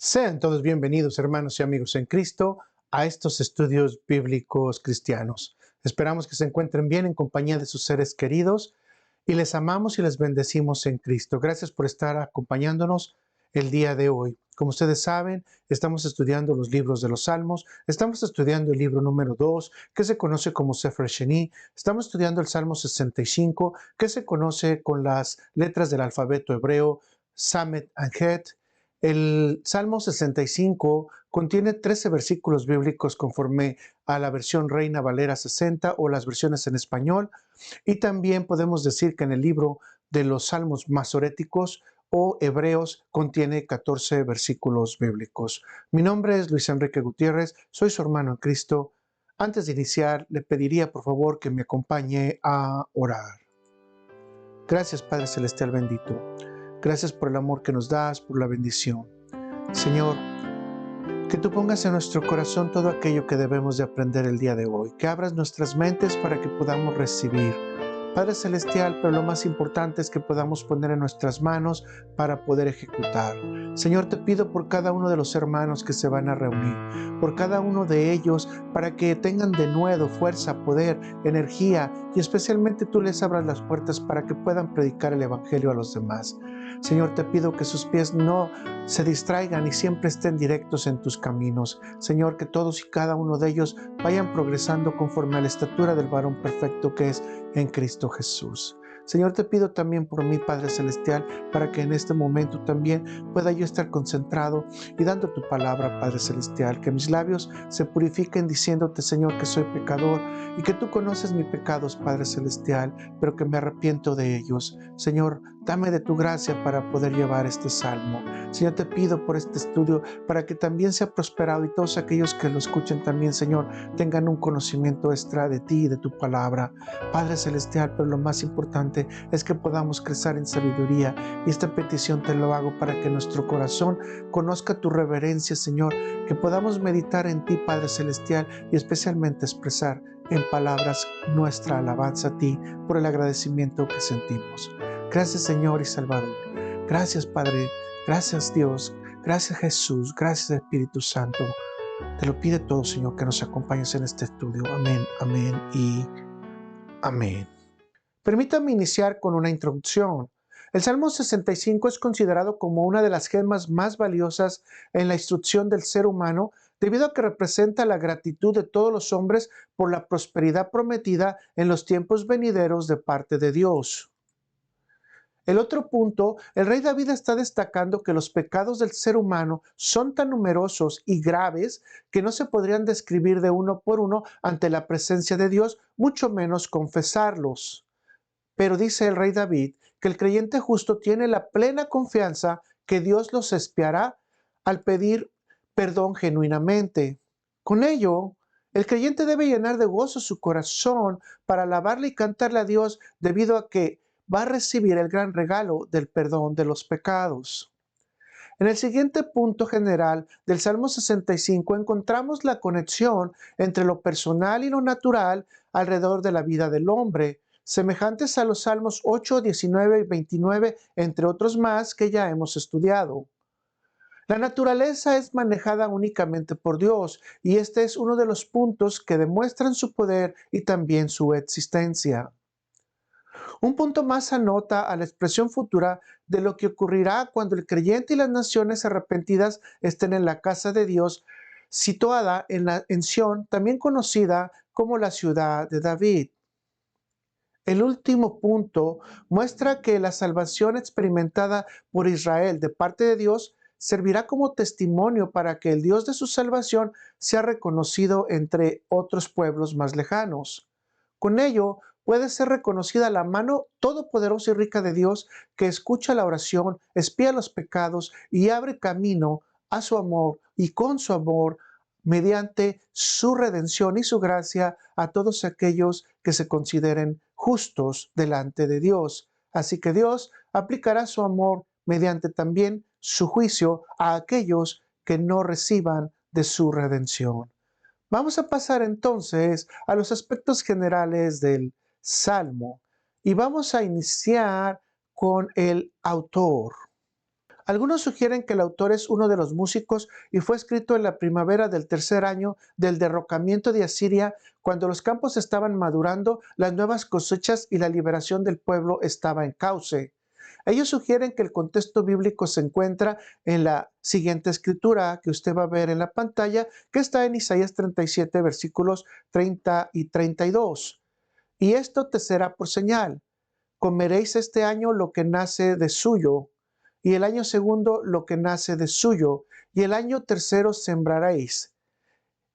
Sean todos bienvenidos, hermanos y amigos en Cristo, a estos estudios bíblicos cristianos. Esperamos que se encuentren bien en compañía de sus seres queridos y les amamos y les bendecimos en Cristo. Gracias por estar acompañándonos el día de hoy. Como ustedes saben, estamos estudiando los libros de los Salmos, estamos estudiando el libro número 2, que se conoce como Sefer Sheni, estamos estudiando el Salmo 65, que se conoce con las letras del alfabeto hebreo, Samet Anjet. El Salmo 65 contiene 13 versículos bíblicos conforme a la versión Reina Valera 60 o las versiones en español, y también podemos decir que en el libro de los Salmos masoréticos o hebreos contiene 14 versículos bíblicos. Mi nombre es Luis Enrique Gutiérrez, soy su hermano en Cristo. Antes de iniciar, le pediría por favor que me acompañe a orar. Gracias, Padre Celestial bendito. Gracias por el amor que nos das, por la bendición. Señor, que tú pongas en nuestro corazón todo aquello que debemos de aprender el día de hoy. Que abras nuestras mentes para que podamos recibir. Padre Celestial, pero lo más importante es que podamos poner en nuestras manos para poder ejecutar. Señor, te pido por cada uno de los hermanos que se van a reunir, por cada uno de ellos, para que tengan de nuevo fuerza, poder, energía, y especialmente tú les abras las puertas para que puedan predicar el Evangelio a los demás. Señor, te pido que sus pies no se distraigan y siempre estén directos en tus caminos. Señor, que todos y cada uno de ellos vayan progresando conforme a la estatura del varón perfecto que es en Cristo Jesús. Señor, te pido también por mí, Padre Celestial, para que en este momento también pueda yo estar concentrado y dando tu palabra, Padre Celestial, que mis labios se purifiquen diciéndote, Señor, que soy pecador y que tú conoces mis pecados, Padre Celestial, pero que me arrepiento de ellos. Señor, dame de tu gracia para poder llevar este salmo. Señor, te pido por este estudio para que también sea prosperado y todos aquellos que lo escuchen también, Señor, tengan un conocimiento extra de ti y de tu palabra. Padre Celestial, pero lo más importante es que podamos crecer en sabiduría, y esta petición te lo hago para que nuestro corazón conozca tu reverencia, Señor, que podamos meditar en ti, Padre Celestial, y especialmente expresar en palabras nuestra alabanza a ti por el agradecimiento que sentimos. Gracias, Señor y Salvador. Gracias, Padre. Gracias, Dios. Gracias, Jesús. Gracias, Espíritu Santo. Te lo pide todo, Señor, que nos acompañes en este estudio. Amén, amén y amén. Permítame iniciar con una introducción. El Salmo 65 es considerado como una de las gemas más valiosas en la instrucción del ser humano, debido a que representa la gratitud de todos los hombres por la prosperidad prometida en los tiempos venideros de parte de Dios. El otro punto, el rey David está destacando que los pecados del ser humano son tan numerosos y graves que no se podrían describir de uno por uno ante la presencia de Dios, mucho menos confesarlos. Pero dice el rey David que el creyente justo tiene la plena confianza que Dios los expiará al pedir perdón genuinamente. Con ello, el creyente debe llenar de gozo su corazón para alabarle y cantarle a Dios, debido a que va a recibir el gran regalo del perdón de los pecados. En el siguiente punto general del Salmo 65 encontramos la conexión entre lo personal y lo natural alrededor de la vida del hombre, semejantes a los Salmos 8, 19 y 29, entre otros más que ya hemos estudiado. La naturaleza es manejada únicamente por Dios, y este es uno de los puntos que demuestran su poder y también su existencia. Un punto más anota a la expresión futura de lo que ocurrirá cuando el creyente y las naciones arrepentidas estén en la casa de Dios, situada en Sión, también conocida como la ciudad de David. El último punto muestra que la salvación experimentada por Israel de parte de Dios servirá como testimonio para que el Dios de su salvación sea reconocido entre otros pueblos más lejanos. Con ello, puede ser reconocida la mano todopoderosa y rica de Dios, que escucha la oración, expía los pecados y abre camino a su amor, y con su amor, mediante su redención y su gracia, a todos aquellos que se consideren justos delante de Dios. Así que Dios aplicará su amor mediante también su juicio a aquellos que no reciban de su redención. Vamos a pasar entonces a los aspectos generales del Salmo, y vamos a iniciar con el autor. Algunos sugieren que el autor es uno de los músicos y fue escrito en la primavera del tercer año del derrocamiento de Asiria, cuando los campos estaban madurando, las nuevas cosechas y la liberación del pueblo estaba en cauce. Ellos sugieren que el contexto bíblico se encuentra en la siguiente escritura que usted va a ver en la pantalla, que está en Isaías 37, versículos 30 y 32. Y esto te será por señal: comeréis este año lo que nace de suyo, y el año segundo lo que nace de suyo, y el año tercero sembraréis,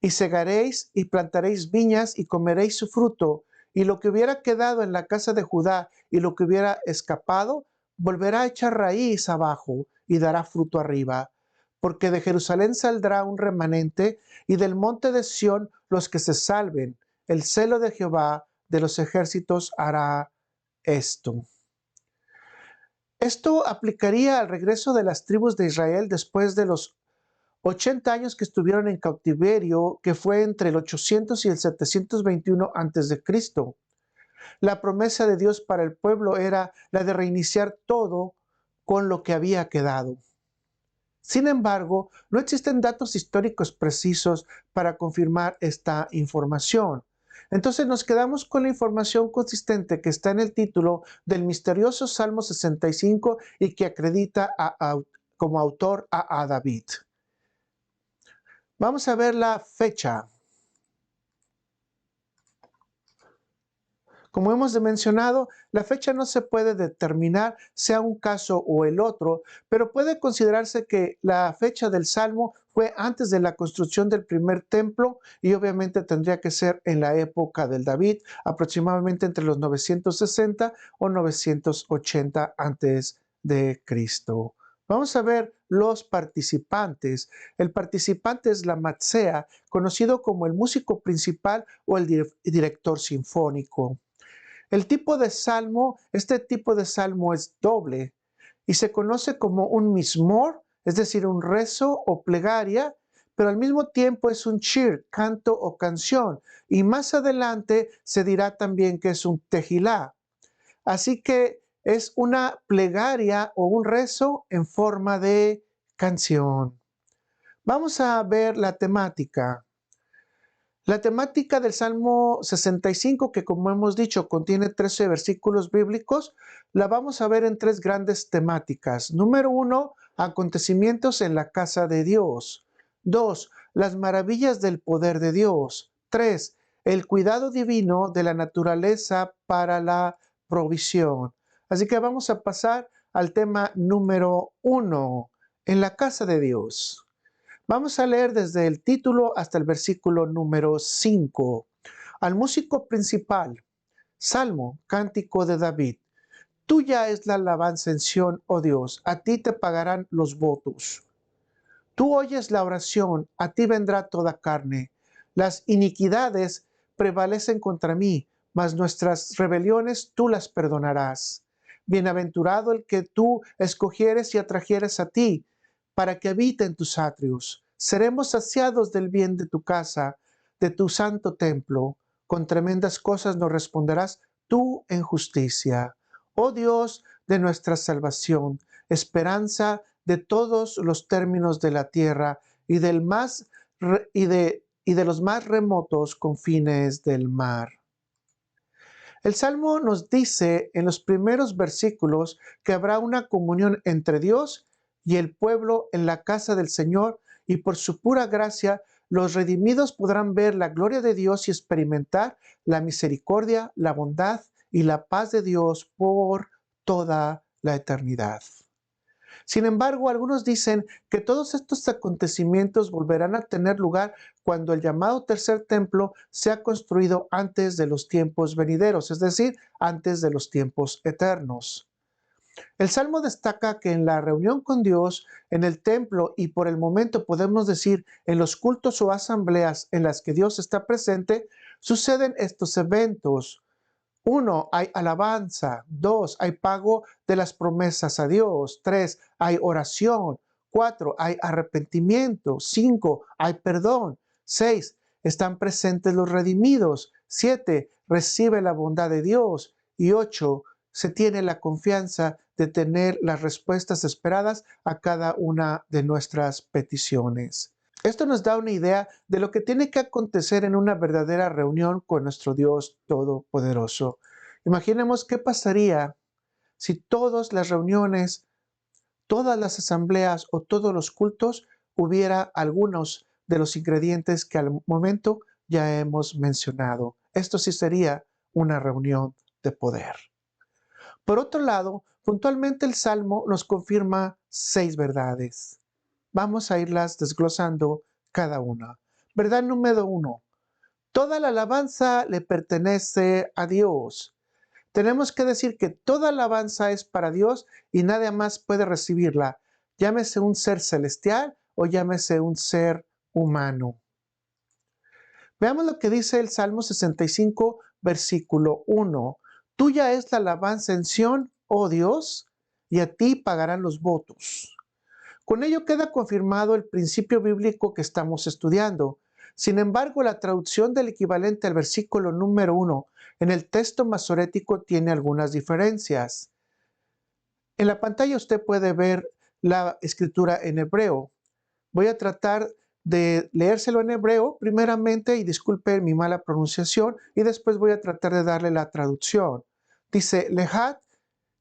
y segaréis y plantaréis viñas y comeréis su fruto, y lo que hubiera quedado en la casa de Judá y lo que hubiera escapado, volverá a echar raíz abajo y dará fruto arriba. Porque de Jerusalén saldrá un remanente, y del monte de Sión los que se salven. El celo de Jehová de los ejércitos hará esto. Esto aplicaría al regreso de las tribus de Israel después de los 80 años que estuvieron en cautiverio, que fue entre el 800 y el 721 a.C. La promesa de Dios para el pueblo era la de reiniciar todo con lo que había quedado. Sin embargo, no existen datos históricos precisos para confirmar esta información. Entonces nos quedamos con la información consistente que está en el título del misterioso Salmo 65 y que acredita como autor a David. Vamos a ver la fecha. Como hemos mencionado, la fecha no se puede determinar, sea un caso o el otro, pero puede considerarse que la fecha del Salmo fue antes de la construcción del primer templo y obviamente tendría que ser en la época del David, aproximadamente entre los 960 o 980 antes de Cristo. Vamos a ver los participantes. El participante es la matzea, conocido como el músico principal o el director sinfónico. El tipo de salmo, este tipo de salmo es doble y se conoce como un mismor, es decir, un rezo o plegaria, pero al mismo tiempo es un shir, canto o canción. Y más adelante se dirá también que es un tejilá. Así que es una plegaria o un rezo en forma de canción. Vamos a ver la temática. La temática del Salmo 65, que como hemos dicho contiene 13 versículos bíblicos, la vamos a ver en tres grandes temáticas. Número 1, acontecimientos en la casa de Dios. 2, las maravillas del poder de Dios. 3, el cuidado divino de la naturaleza para la provisión. Así que vamos a pasar al tema número 1, en la casa de Dios. Vamos a leer desde el título hasta el versículo número 5. Al músico principal, Salmo, cántico de David. Tuya es la alabanza en Sión, oh Dios, a ti te pagarán los votos. Tú oyes la oración, a ti vendrá toda carne. Las iniquidades prevalecen contra mí, mas nuestras rebeliones tú las perdonarás. Bienaventurado el que tú escogieres y atrajeres a ti, para que habite en tus atrios. Seremos saciados del bien de tu casa, de tu santo templo. Con tremendas cosas nos responderás tú en justicia. Oh Dios de nuestra salvación, esperanza de todos los términos de la tierra y de los más remotos confines del mar. El Salmo nos dice en los primeros versículos que habrá una comunión entre Dios y el pueblo en la casa del Señor, y por su pura gracia los redimidos podrán ver la gloria de Dios y experimentar la misericordia, la bondad y la paz de Dios por toda la eternidad. Sin embargo, algunos dicen que todos estos acontecimientos volverán a tener lugar cuando el llamado tercer templo sea construido antes de los tiempos venideros, es decir, antes de los tiempos eternos. El Salmo destaca que en la reunión con Dios, en el templo y por el momento podemos decir en los cultos o asambleas en las que Dios está presente, suceden estos eventos. 1, hay alabanza. 2, hay pago de las promesas a Dios. 3, hay oración. 4, hay arrepentimiento. 5, hay perdón. 6, están presentes los redimidos. 7, recibe la bondad de Dios. Y 8, se tiene la confianza de tener las respuestas esperadas a cada una de nuestras peticiones. Esto nos da una idea de lo que tiene que acontecer en una verdadera reunión con nuestro Dios Todopoderoso. Imaginemos qué pasaría si todas las reuniones, todas las asambleas o todos los cultos hubiera algunos de los ingredientes que al momento ya hemos mencionado. Esto sí sería una reunión de poder. Por otro lado, puntualmente el Salmo nos confirma 6 verdades. Vamos a irlas desglosando cada una. Verdad número 1. Toda la alabanza le pertenece a Dios. Tenemos que decir que toda alabanza es para Dios y nadie más puede recibirla, llámese un ser celestial o llámese un ser humano. Veamos lo que dice el Salmo 65, versículo 1. Tuya es la alabanza en Sión, oh Dios, y a ti pagarán los votos. Con ello queda confirmado el principio bíblico que estamos estudiando. Sin embargo, la traducción del equivalente al versículo número 1 en el texto masorético tiene algunas diferencias. En la pantalla usted puede ver la escritura en hebreo. Voy a tratar de leérselo en hebreo primeramente y disculpe mi mala pronunciación y después voy a tratar de darle la traducción. Dice, Lehat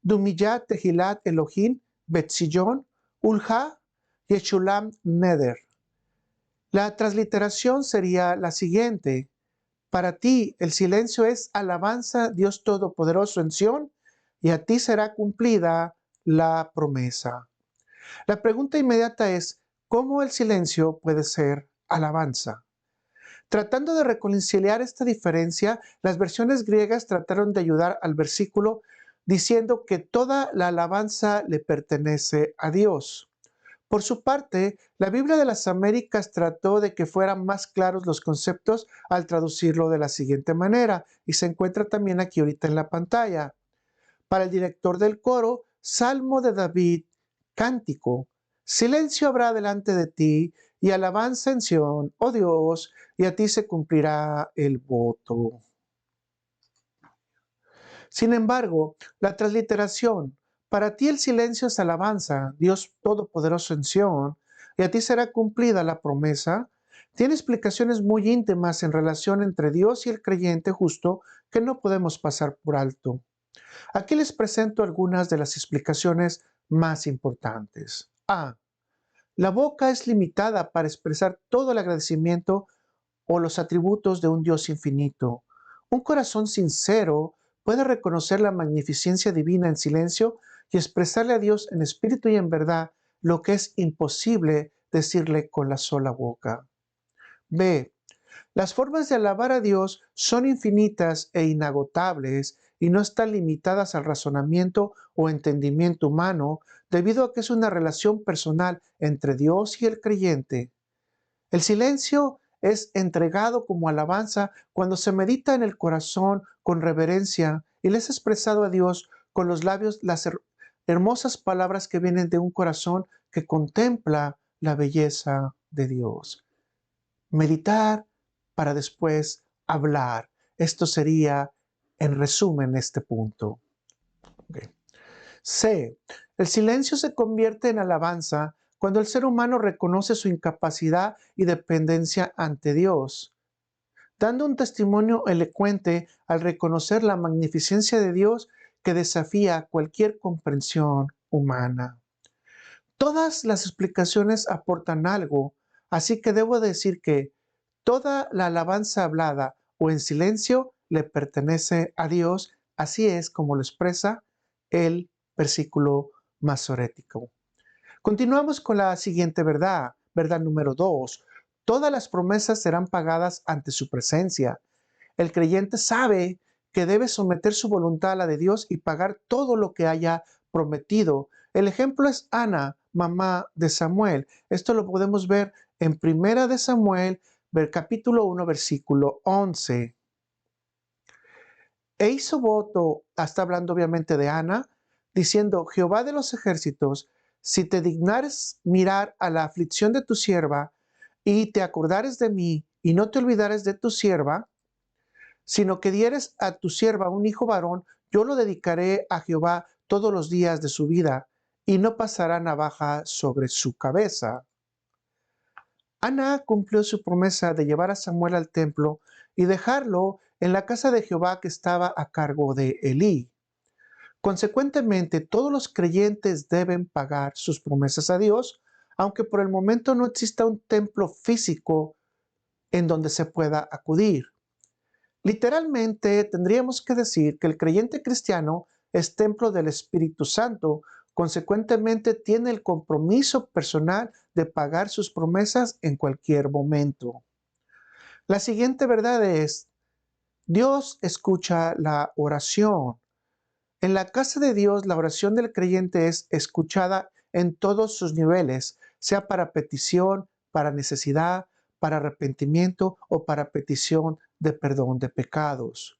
dumiyat tehilat Elohim betzillon ulha yeshulam neder. La transliteración sería la siguiente. Para ti el silencio es alabanza, Dios Todopoderoso en Sión, y a ti será cumplida la promesa. La pregunta inmediata es, ¿cómo el silencio puede ser alabanza? Tratando de reconciliar esta diferencia, las versiones griegas trataron de ayudar al versículo diciendo que toda la alabanza le pertenece a Dios. Por su parte, la Biblia de las Américas trató de que fueran más claros los conceptos al traducirlo de la siguiente manera, y se encuentra también aquí ahorita en la pantalla. Para el director del coro, Salmo de David, cántico. Silencio habrá delante de ti y alabanza en Sión, oh Dios, y a ti se cumplirá el voto. Sin embargo, la transliteración, para ti el silencio es alabanza, Dios Todopoderoso en Sión, y a ti será cumplida la promesa, tiene explicaciones muy íntimas en relación entre Dios y el creyente justo que no podemos pasar por alto. Aquí les presento algunas de las explicaciones más importantes. A. La boca es limitada para expresar todo el agradecimiento o los atributos de un Dios infinito. Un corazón sincero puede reconocer la magnificencia divina en silencio y expresarle a Dios en espíritu y en verdad lo que es imposible decirle con la sola boca. B. Las formas de alabar a Dios son infinitas e inagotables y no están limitadas al razonamiento o entendimiento humano debido a que es una relación personal entre Dios y el creyente. El silencio es entregado como alabanza cuando se medita en el corazón con reverencia y le es expresado a Dios con los labios las hermosas palabras que vienen de un corazón que contempla la belleza de Dios. Meditar para después hablar. Esto sería, en resumen, este punto. Okay. C. El silencio se convierte en alabanza cuando el ser humano reconoce su incapacidad y dependencia ante Dios, dando un testimonio elocuente al reconocer la magnificencia de Dios que desafía cualquier comprensión humana. Todas las explicaciones aportan algo, así que debo decir que toda la alabanza hablada o en silencio le pertenece a Dios, así es como lo expresa el versículo masorético. Continuamos con la siguiente verdad, verdad número 2. Todas las promesas serán pagadas ante su presencia. El creyente sabe que debe someter su voluntad a la de Dios y pagar todo lo que haya prometido. El ejemplo es Ana, mamá de Samuel. Esto lo podemos ver en Primera de Samuel, capítulo 1, versículo 11. E hizo voto, está hablando obviamente de Ana, diciendo, Jehová de los ejércitos, si te dignares mirar a la aflicción de tu sierva y te acordares de mí y no te olvidares de tu sierva, sino que dieres a tu sierva un hijo varón, yo lo dedicaré a Jehová todos los días de su vida, y no pasará navaja sobre su cabeza. Ana cumplió su promesa de llevar a Samuel al templo y dejarlo en la casa de Jehová que estaba a cargo de Elí. Consecuentemente, todos los creyentes deben pagar sus promesas a Dios, aunque por el momento no exista un templo físico en donde se pueda acudir. Literalmente, tendríamos que decir que el creyente cristiano es templo del Espíritu Santo, consecuentemente tiene el compromiso personal de pagar sus promesas en cualquier momento. La siguiente verdad es, Dios escucha la oración. En la casa de Dios, la oración del creyente es escuchada en todos sus niveles, sea para petición, para necesidad, para arrepentimiento o para petición de perdón de pecados.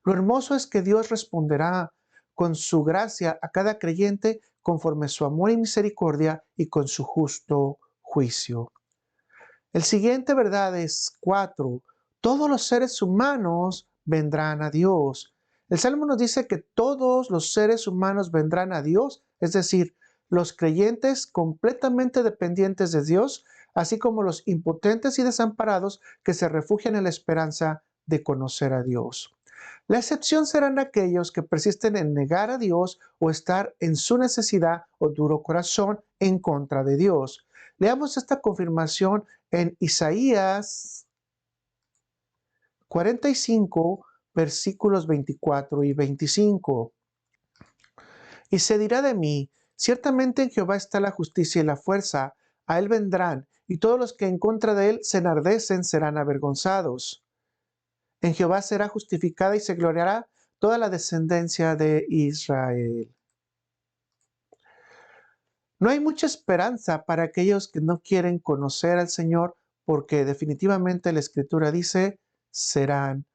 Lo hermoso es que Dios responderá con su gracia a cada creyente conforme su amor y misericordia y con su justo juicio. El siguiente verdad es 4. Todos los seres humanos vendrán a Dios. El Salmo nos dice que todos los seres humanos vendrán a Dios, es decir, los creyentes completamente dependientes de Dios, así como los impotentes y desamparados que se refugian en la esperanza de conocer a Dios. La excepción serán aquellos que persisten en negar a Dios o estar en su necesidad o duro corazón en contra de Dios. Leamos esta confirmación en Isaías 45, versículos 24 y 25. Y se dirá de mí, ciertamente en Jehová está la justicia y la fuerza, a él vendrán, y todos los que en contra de él se enardecen serán avergonzados. En Jehová será justificada y se gloriará toda la descendencia de Israel. No hay mucha esperanza para aquellos que no quieren conocer al Señor, porque definitivamente la Escritura dice, serán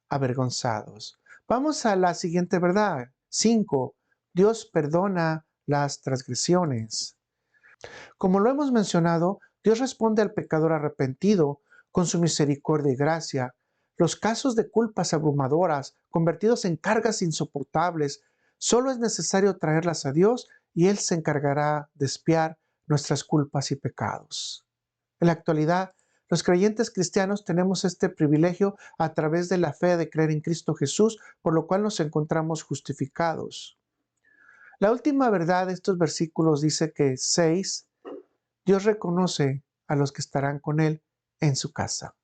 avergonzados. Vamos a la siguiente verdad. 5. Dios perdona las transgresiones. Como lo hemos mencionado, Dios responde al pecador arrepentido con su misericordia y gracia. Los casos de culpas abrumadoras, convertidos en cargas insoportables, solo es necesario traerlas a Dios y Él se encargará de expiar nuestras culpas y pecados. En la actualidad, los creyentes cristianos tenemos este privilegio a través de la fe de creer en Cristo Jesús, por lo cual nos encontramos justificados. La última verdad de estos versículos dice que 6, Dios reconoce a los que estarán con Él en su casa.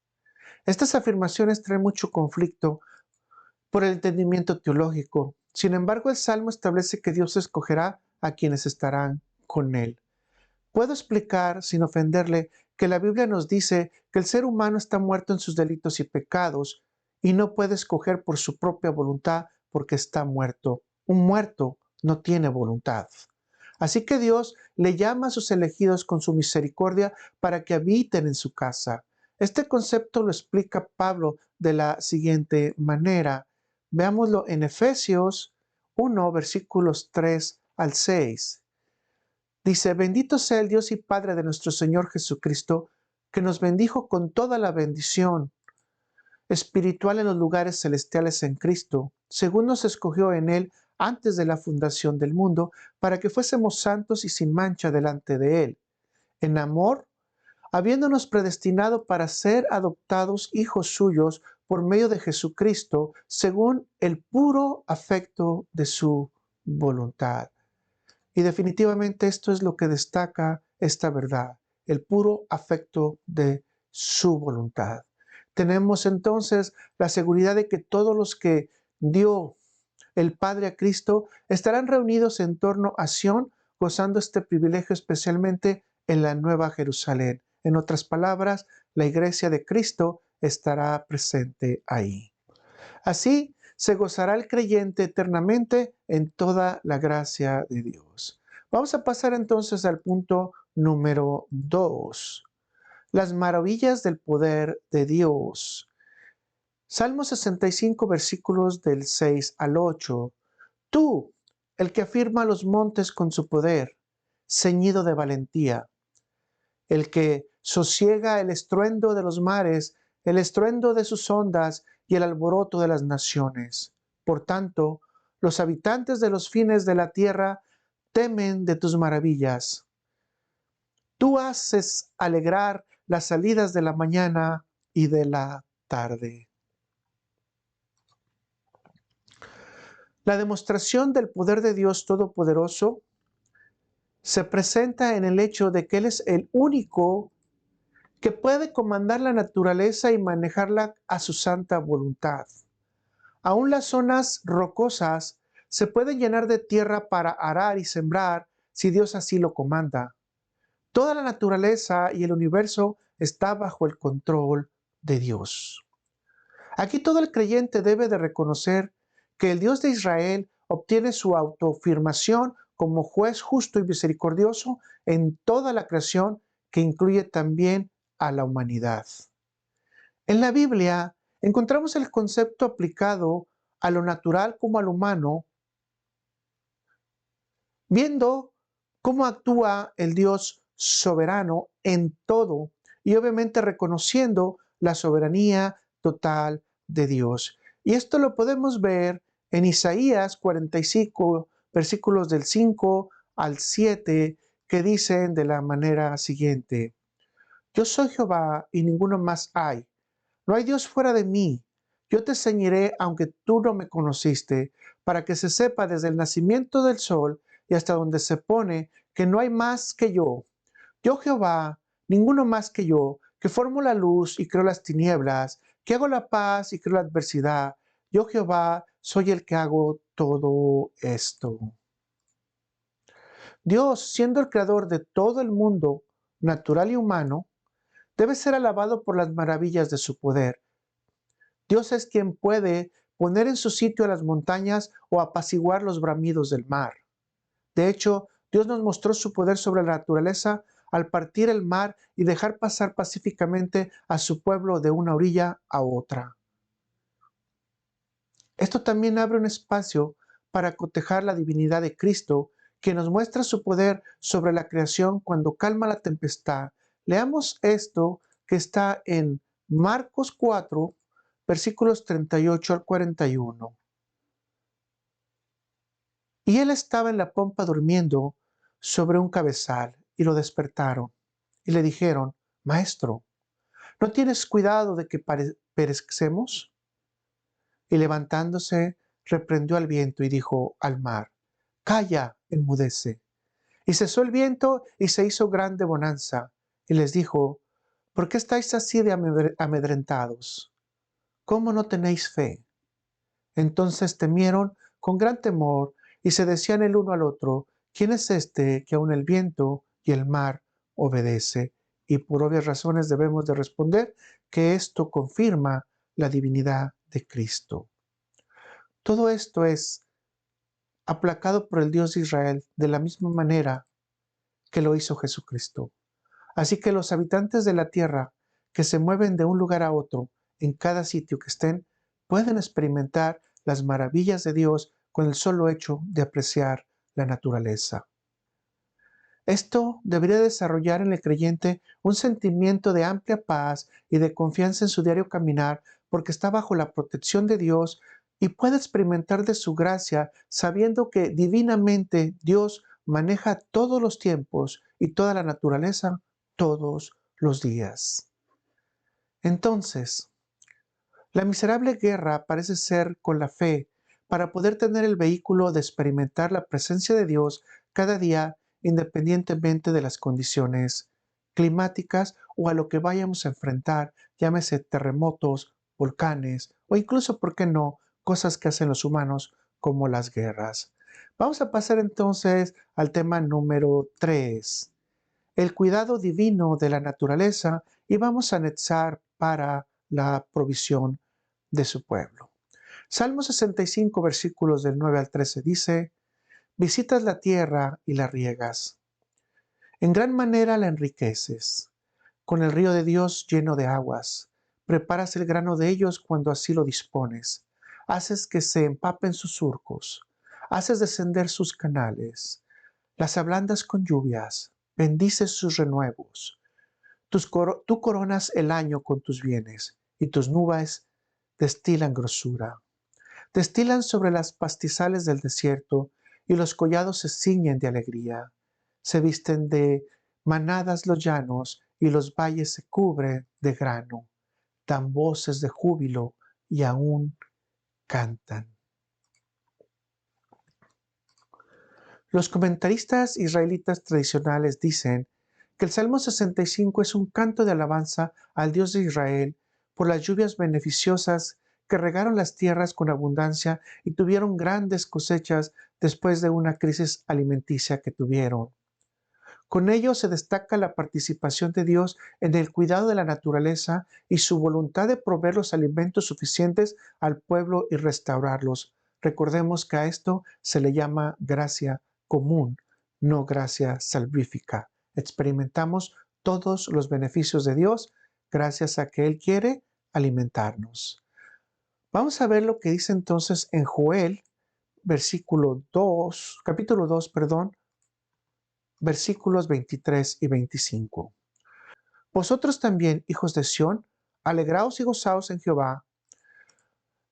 Estas afirmaciones traen mucho conflicto por el entendimiento teológico. Sin embargo, el Salmo establece que Dios escogerá a quienes estarán con Él. Puedo explicar, sin ofenderle, que la Biblia nos dice que el ser humano está muerto en sus delitos y pecados y no puede escoger por su propia voluntad porque está muerto. Un muerto no tiene voluntad. Así que Dios le llama a sus elegidos con su misericordia para que habiten en su casa. Este concepto lo explica Pablo de la siguiente manera. Veámoslo en Efesios 1, versículos 3 al 6. Dice, bendito sea el Dios y Padre de nuestro Señor Jesucristo, que nos bendijo con toda la bendición espiritual en los lugares celestiales en Cristo, según nos escogió en Él antes de la fundación del mundo, para que fuésemos santos y sin mancha delante de Él. En amor, habiéndonos predestinado para ser adoptados hijos suyos por medio de Jesucristo, según el puro afecto de su voluntad. Y definitivamente esto es lo que destaca esta verdad, el puro afecto de su voluntad. Tenemos entonces la seguridad de que todos los que dio el Padre a Cristo estarán reunidos en torno a Sión, gozando este privilegio especialmente en la Nueva Jerusalén. En otras palabras, la iglesia de Cristo estará presente ahí. Así se gozará el creyente eternamente en toda la gracia de Dios. Vamos a pasar entonces al punto número 2. Las maravillas del poder de Dios. Salmo 65, versículos del 6 al 8. Tú, el que afirma los montes con su poder, ceñido de valentía, el que sosiega el estruendo de los mares, el estruendo de sus ondas y el alboroto de las naciones. Por tanto, Los habitantes de los fines de la tierra temen de tus maravillas. Tú haces alegrar las salidas de la mañana y de la tarde. La demostración del poder de Dios Todopoderoso se presenta en el hecho de que Él es el único que puede comandar la naturaleza y manejarla a su santa voluntad. Aún las zonas rocosas se pueden llenar de tierra para arar y sembrar si Dios así lo comanda. Toda la naturaleza y el universo está bajo el control de Dios. Aquí todo el creyente debe de reconocer que el Dios de Israel obtiene su autoafirmación como juez justo y misericordioso en toda la creación, que incluye también a la humanidad. En la Biblia encontramos el concepto aplicado a lo natural como a lo humano, viendo cómo actúa el Dios soberano en todo y obviamente reconociendo la soberanía total de Dios. Y esto lo podemos ver en Isaías 45, versículos del 5 al 7, que dicen de la manera siguiente: Yo soy Jehová y ninguno más hay. No hay Dios fuera de mí. Yo te ceñiré aunque tú no me conociste, para que se sepa desde el nacimiento del sol y hasta donde se pone que no hay más que yo. Yo Jehová, ninguno más que yo, que formo la luz y creo las tinieblas, que hago la paz y creo la adversidad. Yo Jehová soy el que hago todo esto. Dios, siendo el creador de todo el mundo, natural y humano, debe ser alabado por las maravillas de su poder. Dios es quien puede poner en su sitio a las montañas o apaciguar los bramidos del mar. De hecho, Dios nos mostró su poder sobre la naturaleza al partir el mar y dejar pasar pacíficamente a su pueblo de una orilla a otra. Esto también abre un espacio para cotejar la divinidad de Cristo, que nos muestra su poder sobre la creación cuando calma la tempestad. Leamos esto que está en Marcos 4, versículos 38 al 41. Y él estaba en la pompa durmiendo sobre un cabezal, y lo despertaron, y le dijeron: Maestro, ¿no tienes cuidado de que perecemos? Y levantándose, reprendió al viento y dijo al mar: Calla, enmudece. Y cesó el viento y se hizo grande bonanza. Y les dijo: ¿Por qué estáis así de amedrentados? ¿Cómo no tenéis fe? Entonces temieron con gran temor y se decían el uno al otro: ¿Quién es este que aun el viento y el mar obedece? Y por obvias razones debemos de responder que esto confirma la divinidad de Cristo. Todo esto es aplacado por el Dios de Israel de la misma manera que lo hizo Jesucristo. Así que los habitantes de la tierra que se mueven de un lugar a otro en cada sitio que estén, pueden experimentar las maravillas de Dios con el solo hecho de apreciar la naturaleza. Esto debería desarrollar en el creyente un sentimiento de amplia paz y de confianza en su diario caminar, porque está bajo la protección de Dios y puede experimentar de su gracia, sabiendo que divinamente Dios maneja todos los tiempos y toda la naturaleza todos los días. Entonces, la miserable guerra parece ser con la fe para poder tener el vehículo de experimentar la presencia de Dios cada día, independientemente de las condiciones climáticas o a lo que vayamos a enfrentar, llámese terremotos, volcanes o incluso, ¿por qué no?, cosas que hacen los humanos como las guerras. Vamos a pasar entonces al tema número 3, el cuidado divino de la naturaleza, y vamos a anexar para la provisión de su pueblo. Salmo 65, versículos del 9 al 13 dice: Visitas la tierra y la riegas. En gran manera la enriqueces. Con el río de Dios lleno de aguas. Preparas el grano de ellos cuando así lo dispones. Haces que se empapen sus surcos. Haces descender sus canales. Las ablandas con lluvias. Bendices sus renuevos. Tú coronas el año con tus bienes, y tus nubes destilan grosura. Destilan sobre las pastizales del desierto y los collados se ciñen de alegría. Se visten de manadas los llanos y los valles se cubren de grano. Dan voces de júbilo y aún cantan. Los comentaristas israelitas tradicionales dicen que el Salmo 65 es un canto de alabanza al Dios de Israel por las lluvias beneficiosas que regaron las tierras con abundancia y tuvieron grandes cosechas después de una crisis alimenticia que tuvieron. Con ello se destaca la participación de Dios en el cuidado de la naturaleza y su voluntad de proveer los alimentos suficientes al pueblo y restaurarlos. Recordemos que a esto se le llama gracia común, no gracia salvífica. Experimentamos todos los beneficios de Dios gracias a que Él quiere alimentarnos. Vamos a ver lo que dice entonces en Joel, capítulo 2, versículos 23 y 25. Vosotros también, hijos de Sión, alegraos y gozaos en Jehová,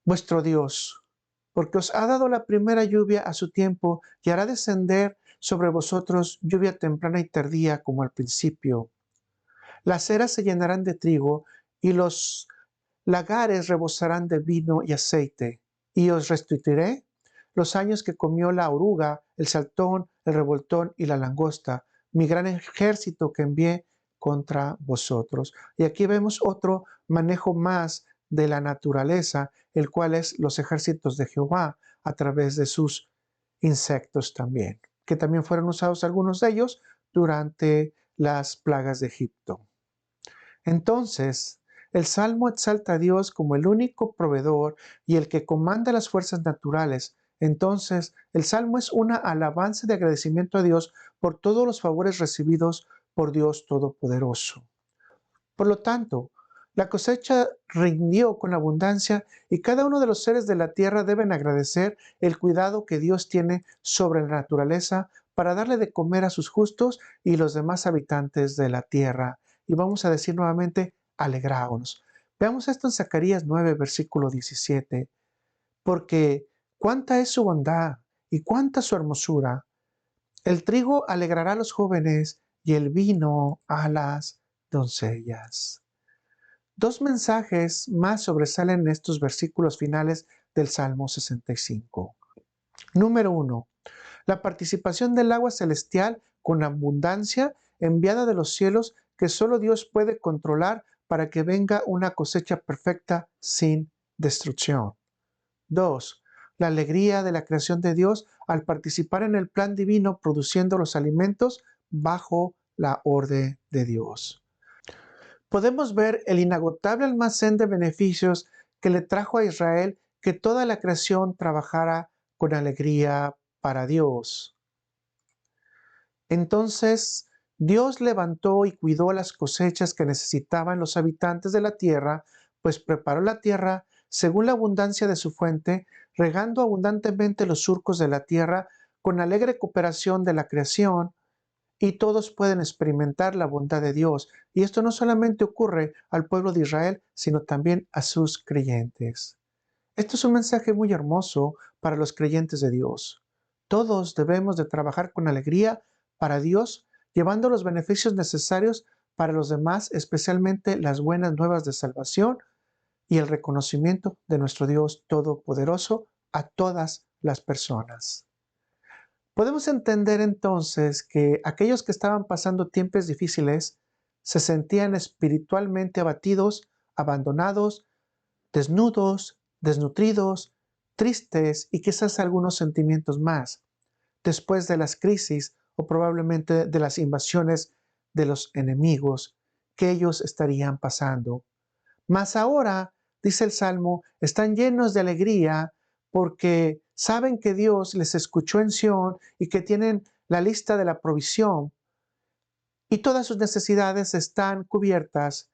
vuestro Dios, porque os ha dado la primera lluvia a su tiempo y hará descender sobre vosotros lluvia temprana y tardía como al principio. Las eras se llenarán de trigo y los lagares rebosarán de vino y aceite. Y os restituiré los años que comió la oruga, el saltón, el revoltón y la langosta, mi gran ejército que envié contra vosotros. Y aquí vemos otro manejo más de la naturaleza, el cual es los ejércitos de Jehová a través de sus insectos también, que también fueron usados algunos de ellos durante las plagas de Egipto. Entonces, el Salmo exalta a Dios como el único proveedor y el que comanda las fuerzas naturales. Entonces, el Salmo es una alabanza de agradecimiento a Dios por todos los favores recibidos por Dios Todopoderoso. Por lo tanto, la cosecha rindió con abundancia y cada uno de los seres de la tierra deben agradecer el cuidado que Dios tiene sobre la naturaleza para darle de comer a sus justos y los demás habitantes de la tierra. Y vamos a decir nuevamente, alegraos. Veamos esto en Zacarías 9, versículo 17. Porque cuánta es su bondad y cuánta su hermosura. El trigo alegrará a los jóvenes y el vino a las doncellas. Dos mensajes más sobresalen en estos versículos finales del Salmo 65. Número 1. La participación del agua celestial con abundancia enviada de los cielos que solo Dios puede controlar para que venga una cosecha perfecta sin destrucción. 2. La alegría de la creación de Dios al participar en el plan divino produciendo los alimentos bajo la orden de Dios. Podemos ver el inagotable almacén de beneficios que le trajo a Israel que toda la creación trabajara con alegría para Dios. Entonces, Dios levantó y cuidó las cosechas que necesitaban los habitantes de la tierra, pues preparó la tierra según la abundancia de su fuente, regando abundantemente los surcos de la tierra con alegre cooperación de la creación, y todos pueden experimentar la bondad de Dios. Y esto no solamente ocurre al pueblo de Israel, sino también a sus creyentes. Esto es un mensaje muy hermoso para los creyentes de Dios. Todos debemos de trabajar con alegría para Dios, llevando los beneficios necesarios para los demás, especialmente las buenas nuevas de salvación y el reconocimiento de nuestro Dios Todopoderoso a todas las personas. Podemos entender entonces que aquellos que estaban pasando tiempos difíciles se sentían espiritualmente abatidos, abandonados, desnudos, desnutridos, tristes y quizás algunos sentimientos más, después de las crisis o probablemente de las invasiones de los enemigos que ellos estarían pasando. Mas ahora, dice el Salmo, están llenos de alegría porque saben que Dios les escuchó en Sión y que tienen la lista de la provisión y todas sus necesidades están cubiertas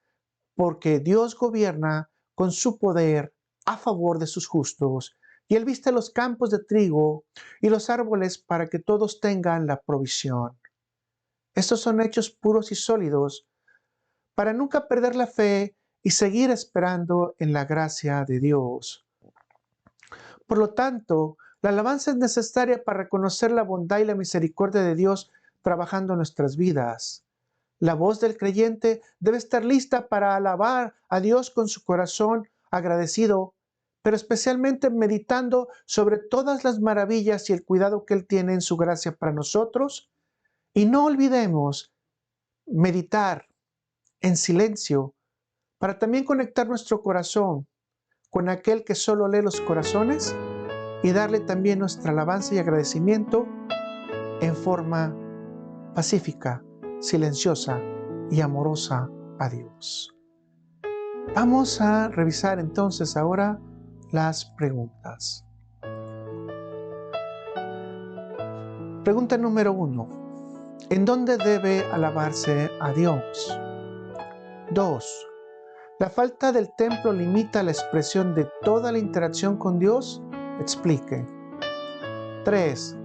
porque Dios gobierna con su poder a favor de sus justos y Él viste los campos de trigo y los árboles para que todos tengan la provisión. Estos son hechos puros y sólidos para nunca perder la fe y seguir esperando en la gracia de Dios. Por lo tanto, la alabanza es necesaria para reconocer la bondad y la misericordia de Dios trabajando en nuestras vidas. La voz del creyente debe estar lista para alabar a Dios con su corazón agradecido, pero especialmente meditando sobre todas las maravillas y el cuidado que Él tiene en su gracia para nosotros. Y no olvidemos meditar en silencio para también conectar nuestro corazón con aquel que solo lee los corazones y darle también nuestra alabanza y agradecimiento en forma pacífica, silenciosa y amorosa a Dios. Vamos a revisar entonces ahora las preguntas. Pregunta número 1. ¿En dónde debe alabarse a Dios? 2. ¿La falta del templo limita la expresión de toda la interacción con Dios? Explique. 3.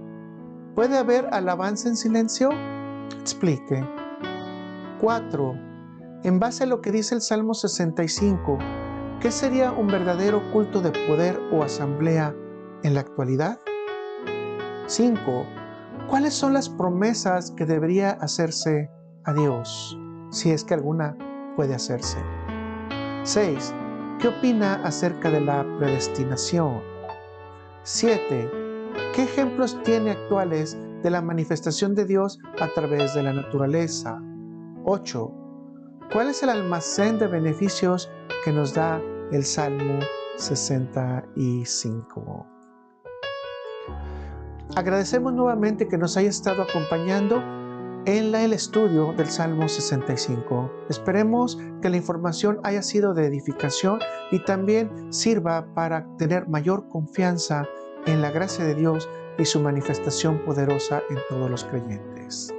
¿Puede haber alabanza en silencio? Explique. 4. En base a lo que dice el Salmo 65, ¿qué sería un verdadero culto de poder o asamblea en la actualidad? 5. ¿Cuáles son las promesas que debería hacerse a Dios, si es que alguna puede hacerse? 6. ¿Qué opina acerca de la predestinación? 7. ¿Qué ejemplos tiene actuales de la manifestación de Dios a través de la naturaleza? 8. ¿Cuál es el almacén de beneficios que nos da el Salmo 65? Agradecemos nuevamente que nos haya estado acompañando en el estudio del Salmo 65. Esperemos que la información haya sido de edificación y también sirva para tener mayor confianza en la gracia de Dios y su manifestación poderosa en todos los creyentes.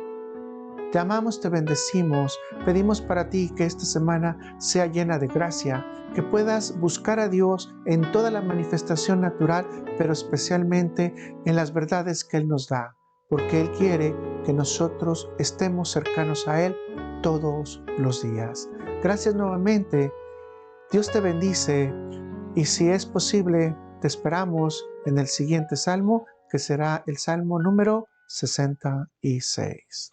Te amamos, te bendecimos, pedimos para ti que esta semana sea llena de gracia, que puedas buscar a Dios en toda la manifestación natural, pero especialmente en las verdades que Él nos da, porque Él quiere que nosotros estemos cercanos a Él todos los días. Gracias nuevamente, Dios te bendice y si es posible, te esperamos en el siguiente salmo, que será el salmo número 66.